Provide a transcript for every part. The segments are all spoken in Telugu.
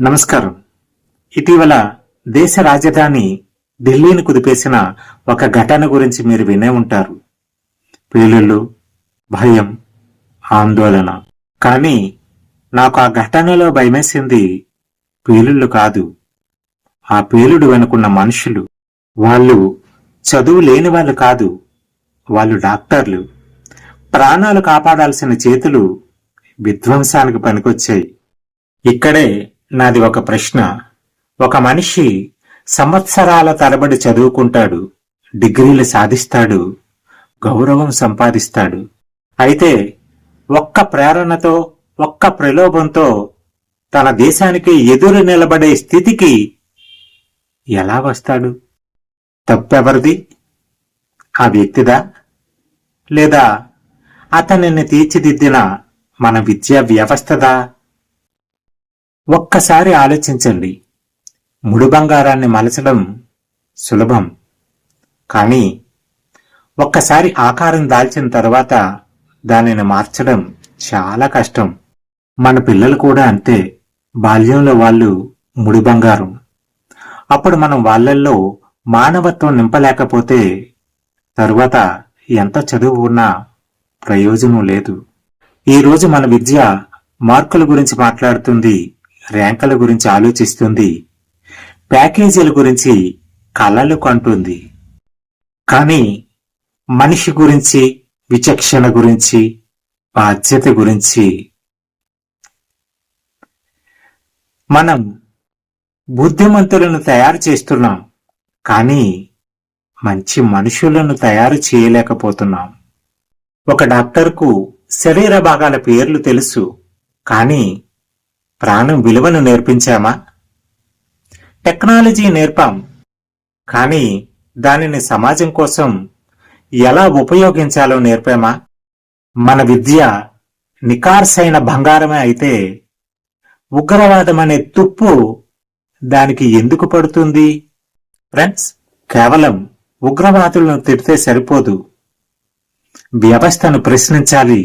నమస్కారం. ఇటీవల దేశ రాజధాని ఢిల్లీని కుదిపేసిన ఒక ఘటన గురించి మీరు వినే ఉంటారు. పేలుళ్ళు, భయం, ఆందోళన. కానీ నాకు ఆ ఘటనలో భయమేసింది పేలుళ్ళు కాదు, ఆ పేలుడు వెనుకున్న మనుషులు. వాళ్ళు చదువు లేని వాళ్ళు కాదు, వాళ్ళు డాక్టర్లు. ప్రాణాలు కాపాడాల్సిన చేతులు విధ్వంసానికి పనికొచ్చాయి. ఇక్కడే నాది ఒక ప్రశ్న. ఒక మనిషి సంవత్సరాల తరబడి చదువుకుంటాడు, డిగ్రీలు సాధిస్తాడు, గౌరవం సంపాదిస్తాడు. అయితే ఒక్క ప్రేరణతో, ఒక్క ప్రలోభంతో తన దేశానికి ఎదురు నిలబడే స్థితికి ఎలా వస్తాడు? తప్పెవరిది? ఆ వ్యక్తిదా, లేదా అతనిని తీర్చిదిద్దిన మన విద్యా వ్యవస్థదా? ఒక్కసారి ఆలోచించండి. ముడి బంగారాన్ని మలచడం సులభం, కానీ ఒక్కసారి ఆకారం దాల్చిన తర్వాత దానిని మార్చడం చాలా కష్టం. మన పిల్లలు కూడా అంతే. బాల్యంలో వాళ్ళు ముడి బంగారం. అప్పుడు మనం వాళ్ళల్లో మానవత్వం నింపలేకపోతే తరువాత ఎంత చదువు ఉన్నా ప్రయోజనం లేదు. ఈరోజు మన విద్య మార్కుల గురించి మాట్లాడుతుంది, ర్యాంకుల గురించి ఆలోచిస్తుంది, ప్యాకేజీల గురించి కలలు కంటుంది. కానీ మనిషి గురించి, విచక్షణ గురించి, బాధ్యత గురించి మనం బుద్ధిమంతులను తయారు చేస్తున్నాం, కానీ మంచి మనుషులను తయారు చేయలేకపోతున్నాం. ఒక డాక్టర్కు శరీర భాగాల పేర్లు తెలుసు, కానీ ప్రాణం విలువను నేర్పించామా? టెక్నాలజీ నేర్పాం, కానీ దానిని సమాజం కోసం ఎలా ఉపయోగించాలో నేర్పామా? మన విద్య నికార్సైన బంగారమే అయితే ఉగ్రవాదం అనే తుప్పు దానికి ఎందుకు పడుతుంది? ఫ్రెండ్స్, కేవలం ఉగ్రవాదులను తిడితే సరిపోదు. వ్యవస్థను ప్రశ్నించాలి,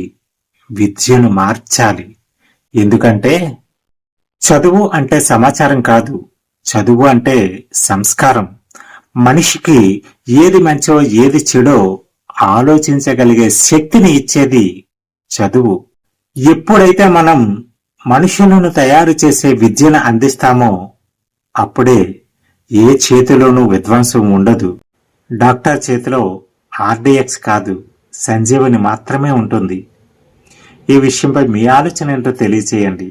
విద్యను మార్చాలి. ఎందుకంటే చదువు అంటే సమాచారం కాదు, చదువు అంటే సంస్కారం. మనిషికి ఏది మంచో ఏది చెడో ఆలోచించగలిగే శక్తిని ఇచ్చేది చదువు. ఎప్పుడైతే మనం మనుషులను తయారు చేసే విద్యను అందిస్తామో అప్పుడే ఏ చేతిలోనూ విధ్వంసం ఉండదు. డాక్టర్ చేతిలో ఆర్డిఎక్స్ కాదు, సంజీవని మాత్రమే ఉంటుంది. ఈ విషయంపై మీ ఆలోచన ఏంటో తెలియచేయండి.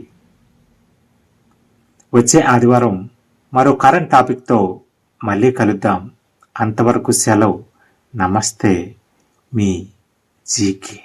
వచ్చే ఆదివారం మరో కరెంట్ టాపిక్తో మళ్ళీ కలుద్దాం. అంతవరకు సెలవు. నమస్తే, మీ జీకే.